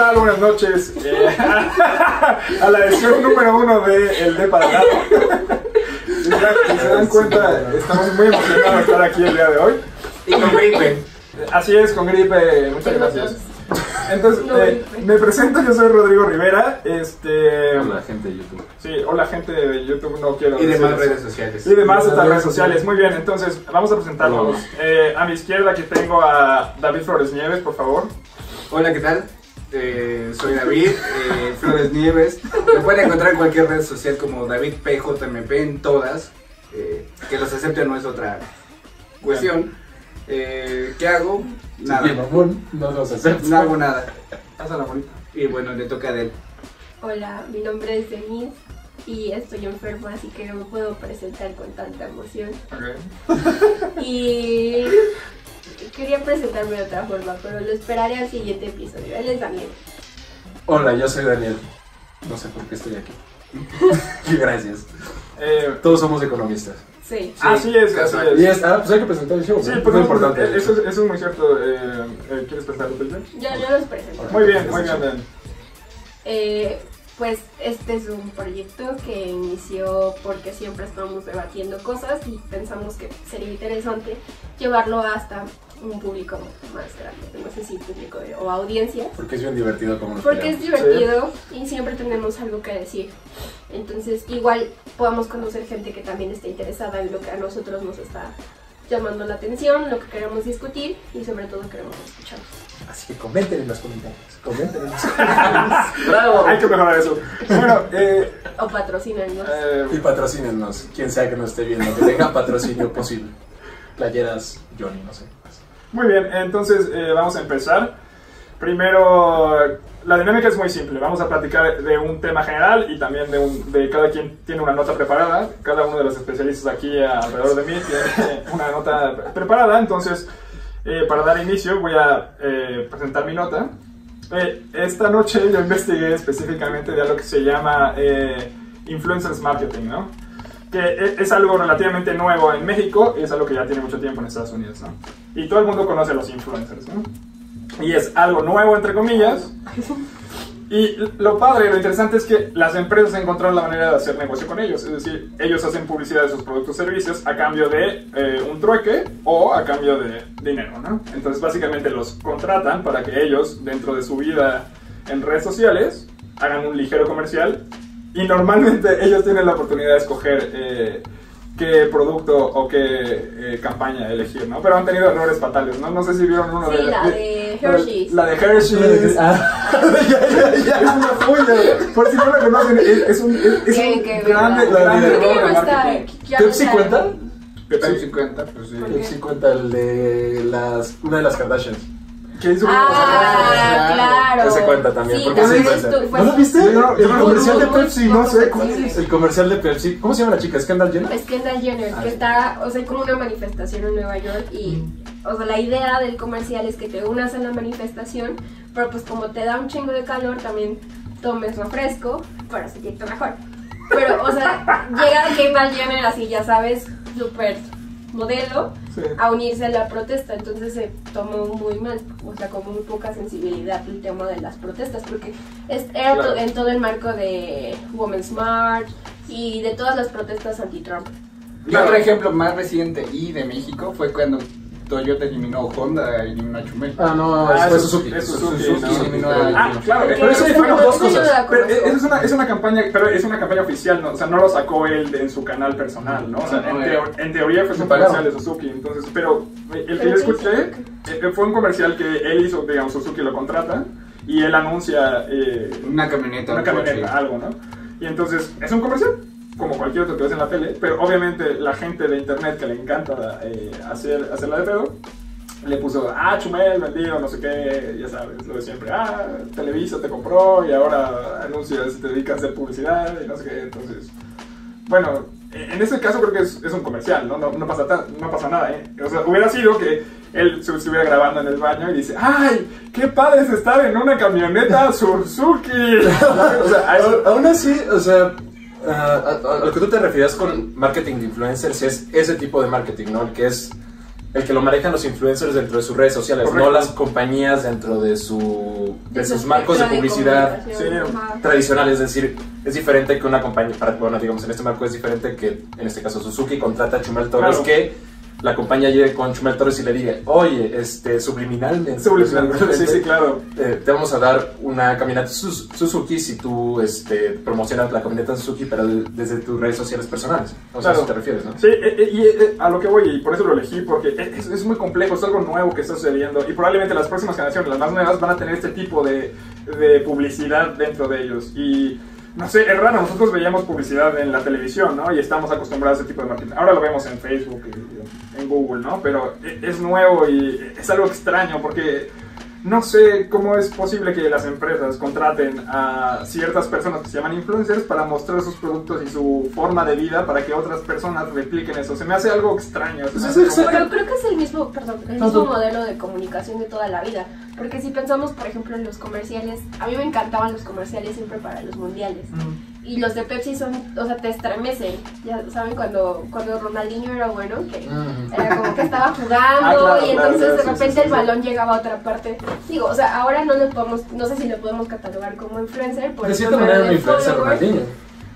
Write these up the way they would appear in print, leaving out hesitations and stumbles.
tal? Buenas noches. A la edición número 1 de El Depa de Lado. Si se dan cuenta, estamos muy emocionados de estar aquí el día de hoy. Y con gripe. Así es, con gripe. Muchas gracias. Entonces, me presento, yo soy Rodrigo Rivera. Hola, gente de YouTube. Sí, hola, gente de YouTube, no quiero Y demás decir redes sociales. Y demás otras redes sociales. Muy bien, entonces, vamos a presentarnos. A mi izquierda aquí tengo a David Flores Nieves, por favor. Hola, ¿qué tal? Soy David Flores Nieves. Me pueden encontrar en cualquier red social como David PJMP en todas. Que los acepte no es otra cuestión. ¿Qué hago? Nada. No los acepto. No hago nada. Pásala bonita. Y bueno, le toca a él. Hola, mi nombre es Denise y estoy enferma, así que no me puedo presentar con tanta emoción. Okay. Y quería presentarme de otra forma, pero lo esperaré al siguiente episodio. Él es Daniel. Hola, yo soy Daniel. No sé por qué estoy aquí. Gracias. Todos somos economistas. Sí. Así es, así es. Y pues hay que presentar el show. Sí, ¿no? pues Es importante. eso es muy cierto. ¿Quieres presentarlo tú? Yo los presento. Muy bien, Dan. Pues este es un proyecto que inició porque siempre estamos debatiendo cosas y pensamos que sería interesante llevarlo hasta un público más grande, no sé si público o audiencia. Porque es bien divertido como nos Porque es peleamos. divertido y siempre tenemos algo que decir. Entonces igual podamos conocer gente que también esté interesada en lo que a nosotros nos está llamando la atención, lo que queremos discutir y sobre todo queremos escuchar. Así que comenten en los comentarios. Comenten en los comentarios. ¡Bravo! Hay que mejorar eso. Bueno, O patrocínennos. Y patrocínennos, quien sea que nos esté viendo, que tenga patrocinio posible. Playeras, Johnny, no sé. muy bien, entonces vamos a empezar. Primero, la dinámica es muy simple. Vamos a platicar de un tema general y también de cada quien tiene una nota preparada. Cada uno de los especialistas aquí alrededor de mí tiene una nota preparada. Entonces, para dar inicio, voy a presentar mi nota. Esta noche yo investigué específicamente de algo que se llama Influencers Marketing, ¿no? Que es algo relativamente nuevo en México, es algo que ya tiene mucho tiempo en Estados Unidos, ¿no? Y todo el mundo conoce a los influencers, ¿no? Y es algo nuevo, entre comillas. Y lo padre, lo interesante es que las empresas encontraron la manera de hacer negocio con ellos. Es decir, ellos hacen publicidad de sus productos o servicios a cambio de un trueque o a cambio de dinero, ¿no? Entonces, básicamente los contratan para que ellos, dentro de su vida en redes sociales, hagan un ligero comercial. Y normalmente ellos tienen la oportunidad de escoger qué producto o qué campaña elegir, ¿no? Pero han tenido errores fatales, ¿no? No sé si vieron uno Sí, la de Hershey's. La de Hershey's. Es una joya. Por si no la conocen, es un grande error de marketing. ¿Pepsi cuenta? Pepsi cuenta, pues sí. Pepsi cuenta el de una de las Kardashians. ¿Qué hizo? Claro. Ese cuenta también. Sí, porque también sí, fue ¿no lo viste? No, El comercial de Pepsi, no sé cuál es. El comercial de Pepsi. ¿Cómo se llama la chica? ¿Es Kendall Jenner? Es Kendall Jenner, que está, o sea, hay como una manifestación en Nueva York y, o sea, la idea del comercial es que te unas a la manifestación, pero pues como te da un chingo de calor, también tomes refresco para sentirte mejor. Pero, o sea, llega Kendall Jenner así, ya sabes, súper modelo, Sí. a unirse a la protesta, entonces se tomó muy mal, o sea, como muy poca sensibilidad el tema de las protestas, porque era Claro. en todo el marco de Women's March y de todas las protestas anti-Trump. Y otro ejemplo más reciente y de México fue cuando Toyota eliminó Honda, eliminó a Chumel. Ah, no, fue Suzuki. Es Suzuki, Suzuki ¿no? eliminó a Claro, Porque pero eso fueron dos yo no cosas. la Pero conozco. es una campaña, pero es una campaña oficial, ¿no? O sea, no lo sacó él en su canal personal, ¿no? O sea, en teoría fue un comercial de Suzuki, entonces, pero el que yo escuché fue un comercial que él hizo, digamos, Suzuki lo contrata y él anuncia una camioneta, algo, ¿no? Y entonces, es un comercial, como cualquier otro que ves en la tele, pero obviamente la gente de internet que le encanta hacerla de pedo, le puso, Chumel, vendido, no sé qué, ya sabes, lo de siempre, Televisa te compró y ahora anuncias, te dedicas a hacer publicidad y no sé qué, entonces, bueno, en ese caso creo que es un comercial, ¿no? No pasa nada, ¿eh? O sea, hubiera sido que él se estuviera grabando en el baño y dice, ¡ay, qué padre es estar en una camioneta Suzuki! O sea, aún así, o sea, a lo que tú te refieres con marketing de influencers es ese tipo de marketing, ¿no? El que es el que lo manejan los influencers dentro de sus redes sociales, correcto, no las compañías dentro de sus marcos de publicidad tradicionales. Es decir, es diferente que una compañía, bueno, digamos, en este marco es diferente que, en este caso, Suzuki contrata a Chumel Torres, claro, que la compañía llegue con Chumel Torres y le diga, oye, subliminalmente, sí, claro, te vamos a dar una camioneta Suzuki si tú promocionas la camioneta Suzuki, pero desde tus redes sociales personales. O sea, claro, a eso te refieres, ¿no? Sí, y a lo que voy, y por eso lo elegí, porque es muy complejo, es algo nuevo que está sucediendo, y probablemente las próximas generaciones, las más nuevas, van a tener este tipo de publicidad dentro de ellos. Y no sé, es raro, nosotros veíamos publicidad en la televisión, ¿no? Y estamos acostumbrados a ese tipo de marketing. Ahora lo vemos en Facebook y en Google, ¿no? Pero es nuevo y es algo extraño porque no sé cómo es posible que las empresas contraten a ciertas personas que se llaman influencers para mostrar sus productos y su forma de vida para que otras personas repliquen eso. Se me hace algo extraño. Pero creo que es el mismo modelo de comunicación de toda la vida. Porque si pensamos, por ejemplo, en los comerciales, a mí me encantaban los comerciales siempre para los mundiales. Y los de Pepsi son, o sea, te estremecen. Ya saben, cuando Ronaldinho era bueno, que era como que estaba jugando claro, y entonces claro, de repente sí, el balón llegaba a otra parte. Digo, o sea, ahora no sé si lo podemos catalogar como influencer. Por de cierta manera era un influencer Ronaldinho.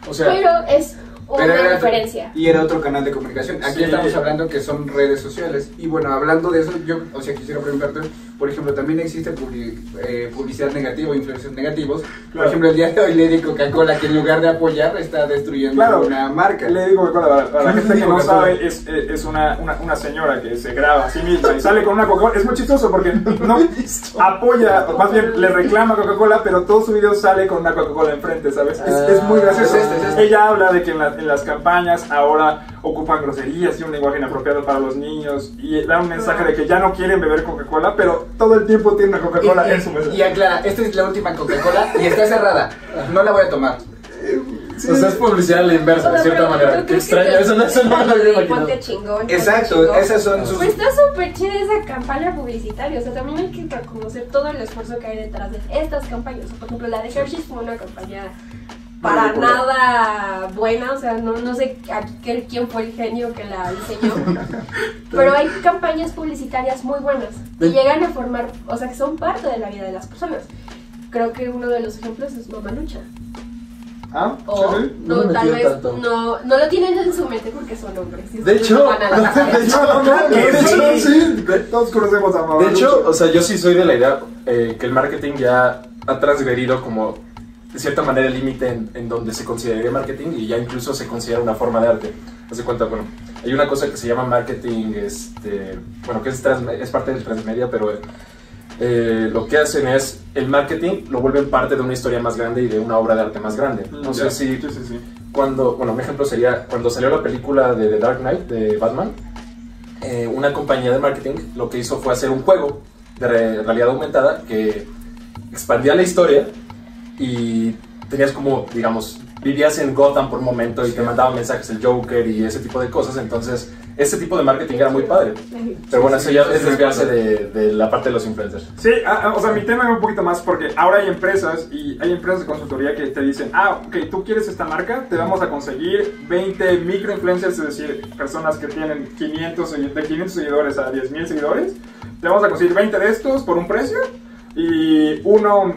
O sea, pero es una diferencia. Y era otro canal de comunicación. Aquí estamos hablando que son redes sociales. Y bueno, hablando de eso, yo, o sea, quisiera preguntarte, por ejemplo, también existe publicidad negativa o influencers negativos. Claro. Por ejemplo, el día de hoy Lady Coca-Cola, que en lugar de apoyar, está destruyendo una marca. Lady Coca-Cola, para la gente que no sabe, es una señora que se graba a sí misma y sale con una Coca-Cola. Es muy chistoso porque no apoya, más bien le reclama a Coca-Cola, pero todo su video sale con una Coca-Cola enfrente, ¿sabes? Es muy gracioso. Ella habla de que en las campañas ahora ocupan groserías y un lenguaje inapropiado para los niños y da un mensaje de que ya no quieren beber Coca-Cola, pero todo el tiempo tiene una Coca-Cola en su mesa. Y aclara, esta es la última Coca-Cola y está cerrada, no la voy a tomar. Sí. O sea, es publicidad a la inversa, de cierta manera. Qué extraño, eso no me lo había imaginado. Exacto, esas son sus... Pues está súper chida esa campaña publicitaria, o sea, también hay que reconocer todo el esfuerzo que hay detrás de estas campañas. Por ejemplo, la de Hershey's fue una campaña para nada buena, o sea, no sé quién fue el genio que la diseñó, pero hay campañas publicitarias muy buenas y llegan a formar, o sea, que son parte de la vida de las personas. Creo que uno de los ejemplos es Mamalucha. O ¿sí? No, tal vez no lo tienen en su mente porque son hombres. De hecho, todos conocemos a Mamalucha. De hecho, o sea, yo sí soy de la idea que el marketing ya ha transgredido como de cierta manera el límite en donde se consideraría marketing y ya incluso se considera una forma de arte. Haz de cuenta, bueno, hay una cosa que se llama marketing, bueno, que es parte del transmedia, pero lo que hacen es el marketing lo vuelven parte de una historia más grande y de una obra de arte más grande. No sé si cuando, bueno, un ejemplo sería cuando salió la película de The Dark Knight de Batman, una compañía de marketing lo que hizo fue hacer un juego de realidad aumentada que expandía la historia y tenías como, digamos, vivías en Gotham por un momento y te mandaban mensajes el Joker y ese tipo de cosas. Entonces ese tipo de marketing era muy padre, pero bueno, eso ya es desviarse de la parte de los influencers. Sí, o sea, mi tema es un poquito más porque ahora hay empresas de consultoría que te dicen, ok, tú quieres esta marca, te vamos a conseguir 20 microinfluencers, es decir, personas que tienen de 500 seguidores a 10,000 seguidores, te vamos a conseguir 20 de estos por un precio y uno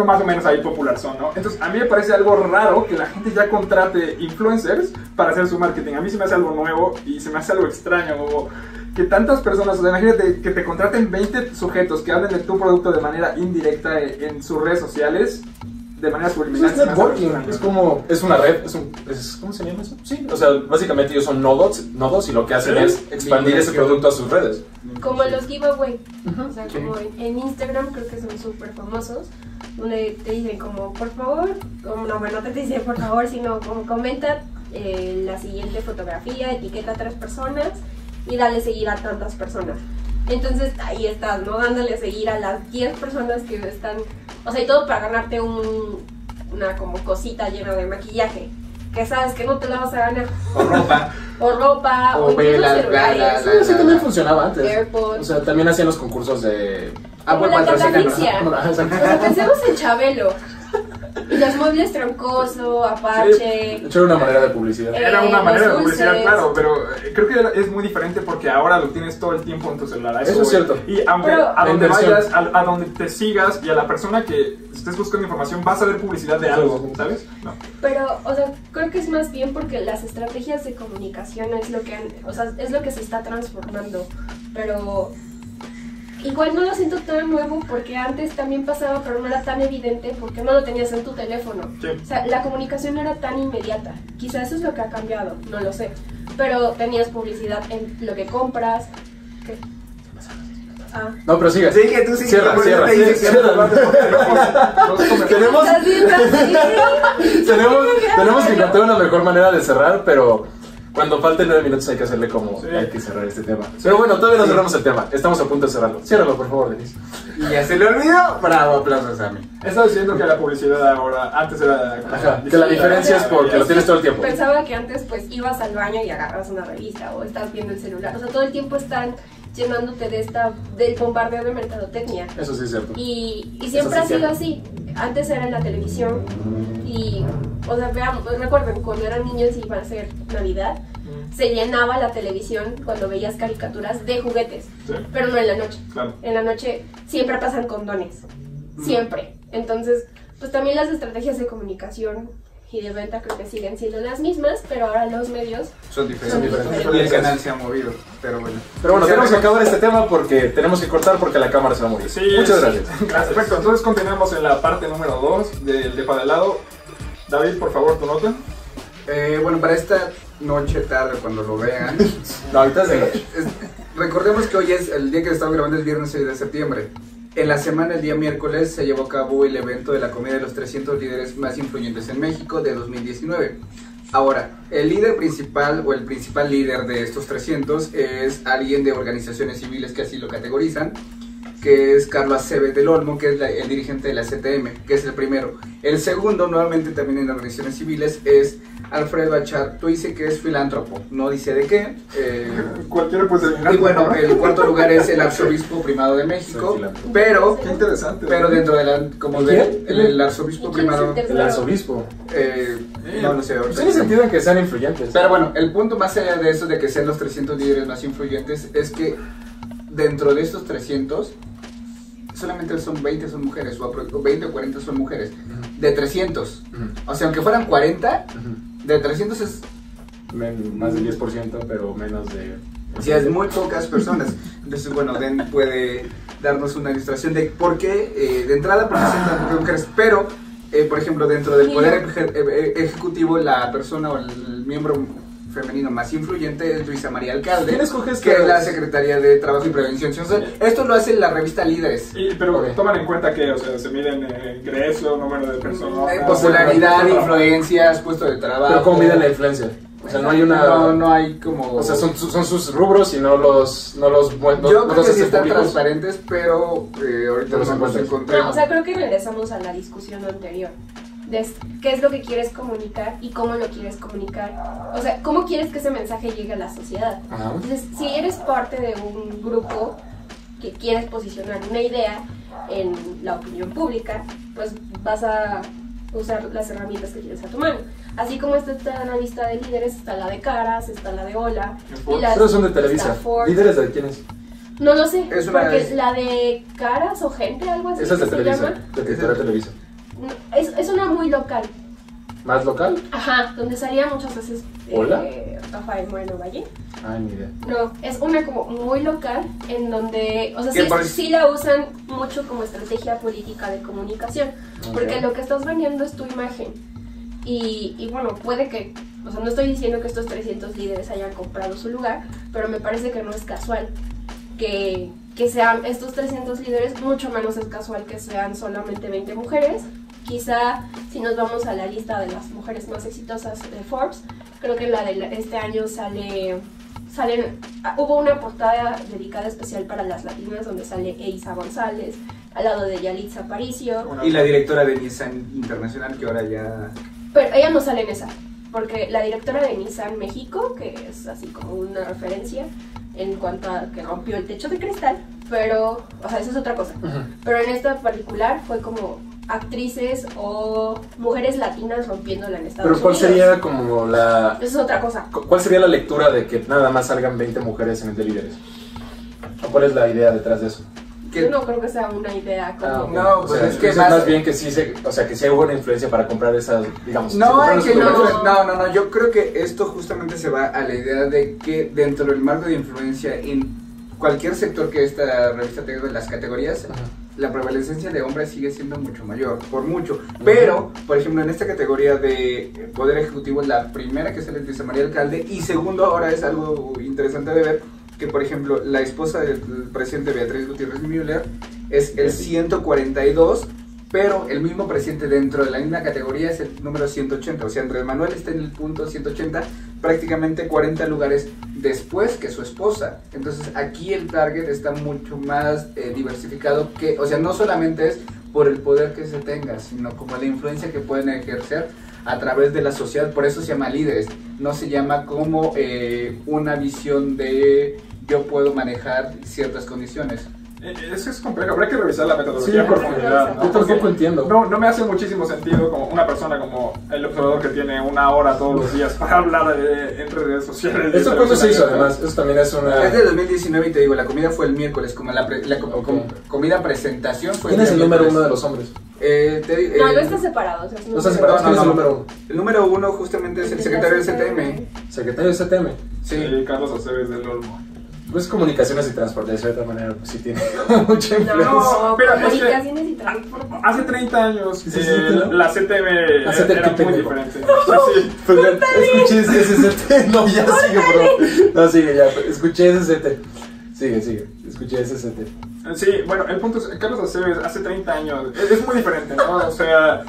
más o menos ahí popular son, ¿no? Entonces a mí me parece algo raro que la gente ya contrate influencers para hacer su marketing. A mí se me hace algo nuevo y se me hace algo extraño, como que tantas personas, o sea, imagínate que te contraten 20 sujetos que hablen de tu producto de manera indirecta en sus redes sociales, de manera subliminal. Es networking, es como, es una red, ¿cómo se llama eso? Sí, o sea, básicamente ellos son nodos y lo que hacen es expandir ese producto a sus redes. Como los giveaway, o sea, como en Instagram creo que son súper famosos, donde te dicen como, por favor, no te dicen por favor, sino como comenta la siguiente fotografía, etiqueta a 3 personas y dale seguir a tantas personas. Entonces ahí estás, ¿no? Dándole seguir a las 10 personas que están, o sea, y todo para ganarte una como cosita llena de maquillaje, que sabes que no te la vas a ganar. O ropa, o velas, celulares. Eso también funcionaba antes. AirPods. O sea, también hacían los concursos de... Como la catafixia. O sea, pensemos en Chabelo. Y los muebles Troncoso, Apache. De hecho, era una manera de publicidad. Era una manera de los publicidad, dulces. claro, pero creo que es muy diferente porque ahora lo tienes todo el tiempo en tu celular. a Eso es voy. cierto. Y aunque Pero- a donde La inversión. vayas, a donde te sigas y a la persona que estés buscando información, vas a ver publicidad de algo, ¿sabes? No. Pero, o sea, creo que es más bien porque las estrategias de comunicación es lo que o sea, es lo que se está transformando. Pero igual no lo siento tan nuevo porque antes también pasaba, pero no era tan evidente porque no lo tenías en tu teléfono. Sí. O sea, la comunicación no era tan inmediata. Quizás eso es lo que ha cambiado, no lo sé. Pero tenías publicidad en lo que compras. ¿Qué? Ah. No, pero sigue. Sigue, tú sigue. Cierra, Por eso cierra. te dije que Cierra. Tenemos, Estás bien tranquilo. tenemos que encontrar una mejor manera de cerrar, pero cuando falten 9 minutos hay que hacerle como Sí. hay que cerrar este tema. Pero bueno, todavía no cerramos el tema. Estamos a punto de cerrarlo. Ciérralo, por favor, Denise. Y ya se le olvidó. Bravo, aplausos a mí. He estado diciendo que la publicidad ahora, antes era... Ajá, que la diferencia es porque lo tienes todo el tiempo. Pensaba que antes pues ibas al baño y agarras una revista o estás viendo el celular. O sea, todo el tiempo están llenándote del bombardeo de mercadotecnia. Eso sí es cierto. Y siempre Eso sí ha es sido así. Antes era en la televisión y, o sea, veamos, recuerden, cuando eran niños y iban a hacer Navidad, se llenaba la televisión cuando veías caricaturas de juguetes, Sí. pero no en la noche. Claro. En la noche siempre pasan condones, siempre. Entonces, pues también las estrategias de comunicación y de venta creo que siguen siendo las mismas, pero ahora los medios Son diferentes. diferentes. Y el canal se ha movido, pero bueno. Pero bueno, tenemos que acabar este tema porque tenemos que cortar porque la cámara se va a morir. Sí, Muchas sí. gracias. Perfecto, entonces continuamos en la parte número 2 del de para el lado. David, por favor, tu nota. Bueno, para esta noche, tarde, cuando lo vean, No, ahorita es de noche. recordemos que hoy es el día que estamos grabando, es viernes 6 de septiembre. En la semana, el día miércoles, se llevó a cabo el evento de la comida de los 300 líderes más influyentes en México de 2019. Ahora, el líder principal o el principal líder de estos 300 es alguien de organizaciones civiles que así lo categorizan, que es Carlos Aceves del Olmo, que es el dirigente de la CTM, que es el primero. El segundo, nuevamente también en organizaciones civiles, es Alfredo Achar Tuice, que es filántropo, no dice de qué. Cualquiera puede adivinar. Y bueno, el cuarto lugar es el arzobispo primado de México, Soy filántropo. pero Qué interesante. dentro de la, como ¿Y de, quién? el arzobispo ¿Y quién es el primado, tercero? El arzobispo. no sé, Pues tiene sentido en que sean influyentes. pero bueno, el punto más allá de eso, de que sean los 300 líderes más influyentes, es que dentro de estos 300, solamente son 20 son mujeres, o 20 o 40 son mujeres, de 300. O sea, aunque fueran 40, de 300 es, Más del 10%, pero menos de... o sea, es muy pocas personas. Entonces, bueno, Den puede darnos una ilustración de por qué, de entrada, porque son tan pocas mujeres, pero, por ejemplo, dentro del poder ejecutivo, la persona o el miembro femenino más influyente es Luisa María Alcalde, ¿Quién escoges que es la las- Secretaría de Trabajo y Prevención Social. Esto lo hace la revista Líderes. Pero Ok. toman en cuenta que, o sea, se miden ingreso, número de personas. Popularidad, influencias, puesto de trabajo. Pero ¿cómo miden la influencia? O sea, no hay una... No hay como... O sea, son sus rubros y no los Yo creo que sí están públicos. transparentes, pero ahorita No los no los encuentras. encontré. No, o sea, creo que regresamos a la discusión anterior. De qué es lo que quieres comunicar y cómo lo quieres comunicar. O sea, cómo quieres que ese mensaje llegue a la sociedad. Ajá. Entonces, si eres parte de un grupo que quieres posicionar una idea en la opinión pública, pues vas a usar las herramientas que tienes a tu mano. Así como está la lista de líderes, está la de Caras, está la de Hola. Y las- Pero son de está Televisa. Ford. ¿Líderes de quiénes? No lo sé, Es una porque vez- la de Caras o Gente, algo así Esa es de que se Televisa. llama, De titular Televisa. no, es una muy local. ¿Más local? Ajá, donde salía muchas veces ¿Hola? Rafael Moreno Valle. Ay, ni idea. No, es una como muy local en donde, o sea, ¿Qué sí, parece? sí la usan mucho como estrategia política de comunicación, porque Ok. lo que estás vendiendo es tu imagen. Y bueno, puede que, o sea, no estoy diciendo que estos 300 líderes hayan comprado su lugar, pero me parece que no es casual que sean estos 300 líderes, mucho menos es casual que sean solamente 20 mujeres. Quizá si nos vamos a la lista de las mujeres más exitosas de Forbes, creo que la de este año hubo una portada dedicada especial para las latinas donde sale Eiza González, al lado de Yalitza Aparicio, Y la directora de Nissan Internacional, que ahora ya... pero ella no sale en esa, porque la directora de Nissan México, que es así como una referencia en cuanto a que rompió el techo de cristal, pero, o sea, eso es otra cosa. Pero en esta particular fue como actrices o mujeres latinas rompiéndola en Estados Pero ¿cuál Unidos. sería como la... Eso es otra cosa. ¿Cuál sería la lectura de que nada más salgan 20 mujeres en el de líderes? ¿O cuál es la idea detrás de eso? Yo no creo que sea una idea como... No, O pues sea, es que más bien que sí, o sea, que sí hubo una influencia para comprar esas, digamos... No, se compraron hay que esos lugares. no, yo creo que esto justamente se va a la idea de que dentro del marco de influencia en cualquier sector que esta revista tenga en las categorías, Ajá. la prevalencia de hombres sigue siendo mucho mayor, por mucho. Pero, por ejemplo, en esta categoría de Poder Ejecutivo, la primera que sale es Luisa María Alcalde, y segundo, ahora es algo interesante de ver, que por ejemplo, la esposa del presidente Beatriz Gutiérrez Müller es el 142, pero el mismo presidente dentro de la misma categoría es el número 180, o sea, Andrés Manuel está en el punto 180, prácticamente 40 lugares después que su esposa. Entonces aquí el target está mucho más diversificado, que, o sea, no solamente es por el poder que se tenga, sino como la influencia que pueden ejercer a través de la sociedad. Por eso se llama líderes, no se llama como una visión de yo puedo manejar ciertas condiciones. Eso es complejo, habrá que revisar la metodología Sí, en profundidad, ¿no? yo tampoco Porque entiendo. No me hace muchísimo sentido como una persona como el observador que tiene 1 hora todos los días para hablar en redes sociales. ¿Esto cuándo se hizo además? Eso también es una... Es de 2019 y te digo, la comida fue el miércoles, como Ok. comida presentación fue ¿Quién es el día número miércoles. 1 de los hombres? No, no está separado. O sea, No está separado, no, ¿quién es el no. número 1? El número 1 justamente es el secretario del CTM. Secretario del CTM. Sí. Carlos Aceves del Olmo. Pues comunicaciones y transporte, de cierta manera, pues sí tiene mucha influencia. No, pero es que- comunicaciones y transporte. Hace 30 años Sí, sí, ¿no? la CTV CTV, era muy pendejo. diferente. Sí, sí. Pues ya, escuché ese CT. No, ya sigue, bro. No, sigue, ya. Escuché ese CT. Sigue. Escuché ese CT. Sí, bueno, el punto es, Carlos Aceves hace 30 años, es muy diferente, ¿no? O sea,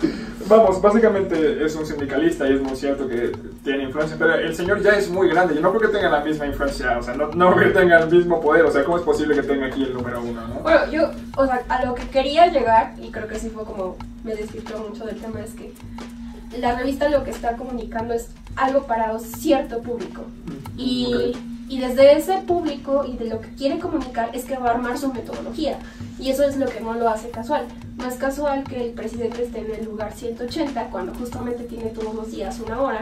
vamos, básicamente es un sindicalista y es muy cierto que tiene influencia, pero el señor ya es muy grande, yo no creo que tenga la misma influencia, o sea, no creo que tenga el mismo poder, o sea, ¿cómo es posible que tenga aquí el número 1, no? Bueno, yo, o sea, a lo que quería llegar, y creo que sí fue como me desvirtuó mucho del tema, es que la revista lo que está comunicando es algo para cierto público. Y desde ese público y de lo que quiere comunicar es que va a armar su metodología. Y eso es lo que no lo hace casual. No es casual que el presidente esté en el lugar 180 cuando justamente tiene todos los días 1 hora,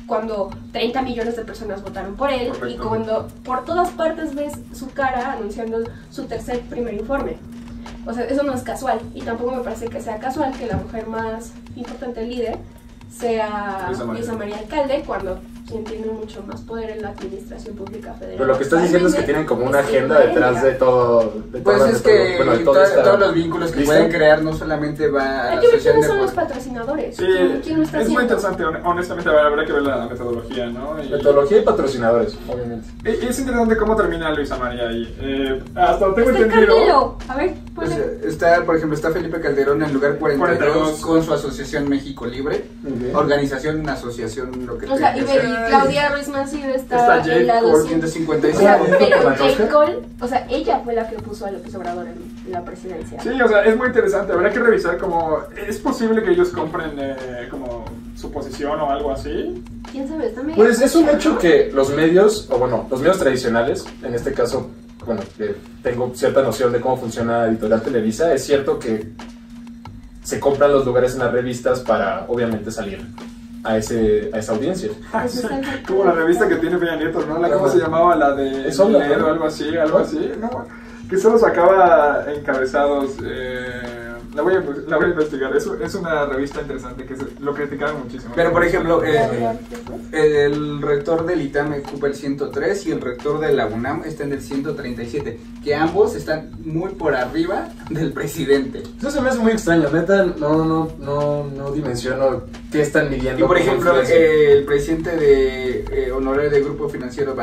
cuando 30 millones de personas votaron por él. Correcto. Y cuando por todas partes ves su cara anunciando su primer informe. O sea, eso no es casual. Y tampoco me parece que sea casual que la mujer más importante, el líder, sea Luisa María Alcalde, cuando quien tiene mucho más poder en la administración pública federal. Pero lo que estás diciendo es que tienen como una agenda detrás de todo. De Pues toda- es de todo- que bueno, de toda esta todos los vínculos que lista. pueden crear no solamente va a Hay la que ver asociación quiénes de son los por- patrocinadores. Sí, ¿Quién lo está es muy haciendo? interesante, honestamente habrá que ver la metodología, ¿no? Y Metodología y patrocinadores, obviamente. es interesante cómo termina Luisa María ahí. Hasta donde tengo Está entendido... Camilo. A ver, Pues, ponle. está, por ejemplo, está Felipe Calderón en el lugar 42, 42. con su asociación México Libre, Ok. organización, asociación, lo que O sea, y tenga que ser. Claudia Ruiz Massieu Está está Jade en la Cole, 255. 155. O sea, ¿Esto pero por la Jade Tosca? Cole, o sea, ella fue la que puso a López Obrador en la presidencia. Sí, o sea, es muy interesante. Habrá que revisar cómo... ¿Es posible que ellos compren como su posición o algo así? ¿Quién sabe? Está medio Pues es un raro, hecho ¿no? que los medios, o bueno, los medios tradicionales, en este caso, bueno, tengo cierta noción de cómo funciona Editorial Televisa, es cierto que se compran los lugares en las revistas para, obviamente, salir a esa audiencia. Eso está bien. Como la revista que tiene Peña Nieto, ¿no? ¿Cómo Ajá. se llamaba? La de Es Obla, Leer ¿no? o algo así, ¿no? Que solo sacaba encabezados. La voy a investigar. Es una revista interesante que lo criticaron muchísimo. Pero, por ejemplo, ¿Qué el rector del ITAM ocupa el 103 y el rector de la UNAM está en el 137, que ambos están muy por arriba del presidente. Eso se me hace muy extraño, neta, no dimensiono qué están midiendo. Y por como ejemplo, influencia. el presidente de honorario del Grupo Financiero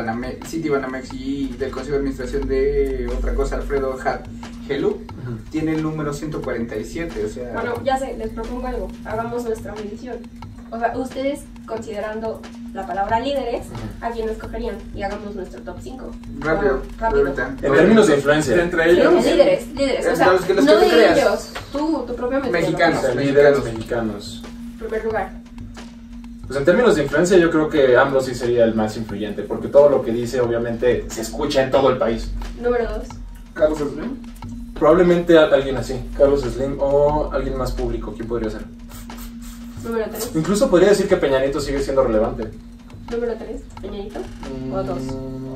City Banamex y del Consejo de Administración de otra cosa, Alfredo Helú, Ujú. tiene el número 147, o sea... Bueno, ya sé, les propongo algo. Hagamos nuestra medición. O sea, ustedes considerando la palabra líderes, ¿a quién escogerían? Y hagamos nuestro top 5. rápido, rápido. ahorita. En términos de influencia. Entre Sí, ellos. líderes. O sea, Los que no tú de creas. ellos. Tu propia metodología. Mexicanos. O sea, líderes mexicanos. En primer lugar. Pues en términos de influencia yo creo que AMLO sí sería el más influyente, porque todo lo que dice obviamente se escucha en todo el país. Número 2. Carlos Slim. probablemente alguien así, Carlos Slim o alguien más público. ¿Quién podría ser? Número 3. Incluso podría decir que Peña Nieto sigue siendo relevante. Número 3, Peñanito. O 2.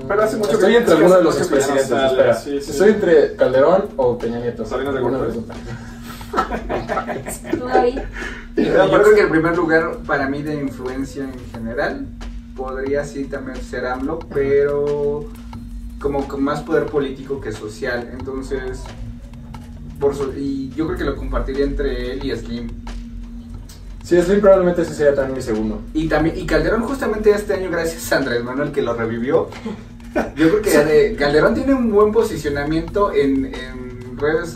Pero hace mucho Estoy que entre alguno de los hace mucho que ya no expresidentes. sale. Espera. Sí, sí. Estoy entre Calderón o Peña Nieto. Salinas de Alguno Gortari. los dos. ¿Tú, David? Yo creo que el primer lugar para mí de influencia en general podría sí también ser AMLO, pero como con más poder político que social. Entonces, y yo creo que lo compartiría entre él y Slim. Sí, Slim probablemente sí sería también mi segundo. Y Calderón justamente este año, gracias a Andrés Manuel que lo revivió. Yo creo que Calderón tiene un buen posicionamiento en redes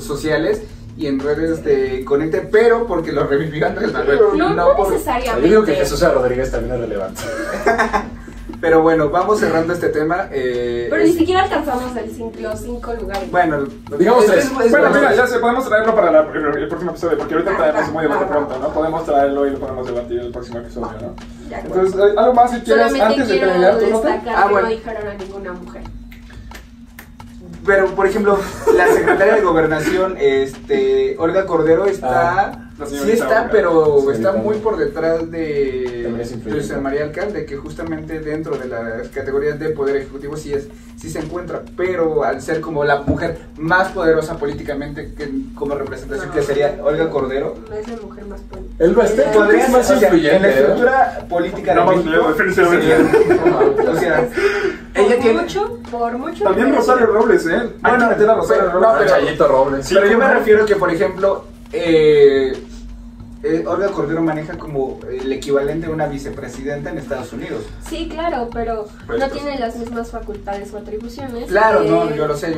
sociales y en redes de conecte, pero porque lo revivió Andrés Manuel. No Yo necesariamente. digo que Jesús Rodríguez también es relevante. Pero bueno, vamos cerrando este tema. Pero ni siquiera alcanzamos los 5 lugares. Bueno, Digamos tres. Bueno, mira, ya sé, podemos traerlo para el próximo episodio, porque ahorita traemos muy debate pronto, ¿no? Podemos traerlo y lo podemos debatir el próximo episodio, ¿no? De acuerdo. Entonces, algo más si quieres Solamente antes de quiero terminar tu nota. destacar que bueno. no dijeron a ninguna mujer. pero por ejemplo, la secretaria de Gobernación, Olga Cordero está... la Sí señorita está, Olga. pero Sí, está también. muy por detrás También es de influyente. Luisa María Alcalde, que justamente dentro de las categorías de poder ejecutivo sí se encuentra, pero al ser como la mujer más poderosa políticamente como representación, que sería Olga Cordero, No es la mujer más política. El Bastet podría es más ser, o sea, en influyente. la ¿eh? estructura política de No, más México, bien, definitivamente. sería- o sea, ella tiene... Por mucho. También me Rosario parece. Robles, ¿eh? Hay que meter a Rosario pero- Robles. no, pero- Chayito Robles. Sí, pero yo me ¿cómo? refiero que, por ejemplo, Olga Cordero maneja como el equivalente a una vicepresidenta en Estados Unidos. Sí, claro, pero Pues, no pues. tiene las mismas facultades o atribuciones. Claro, que- no, yo lo sé.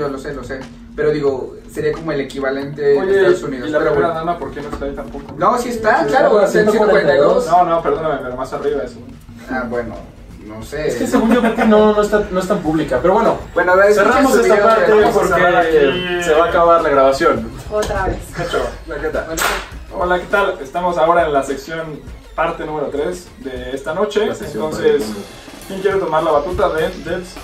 Pero digo, sería como el equivalente en Oye, Estados Unidos. ¿y la pero primera bueno. dama por qué no está ahí tampoco? No, sí está, Sí, claro, está, está en 142. 142. No, perdóname, pero más arriba eso. Ah, bueno, no sé. Es que según yo creo que no es tan pública. Pero bueno, Bueno, a ver, cerramos escuchen su esta video parte de- vamos a cerrar porque aquí. se va a acabar la grabación. Otra vez. Hecho. ¿Qué tal? Hola, ¿qué tal? Estamos ahora en la sección parte número 3 de esta noche. La sección Entonces, parte. ¿quién quiere tomar la batuta de Devs?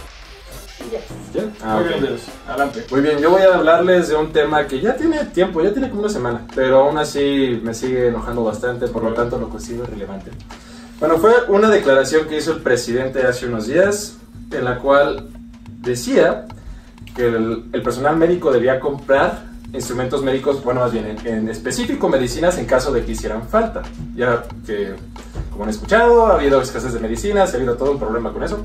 Yes. ¿Ya? Ah, Muy ok. bien, Devs. Adelante. Muy bien, yo voy a hablarles de un tema que ya tiene tiempo, ya tiene como una semana, pero aún así me sigue enojando bastante, por lo tanto lo considero irrelevante. Bueno, fue una declaración que hizo el presidente hace unos días, en la cual decía que el personal médico debía comprar instrumentos médicos, bueno, más bien en específico medicinas en caso de que hicieran falta, ya que, como han escuchado, ha habido escasez de medicinas, ha habido todo un problema con eso.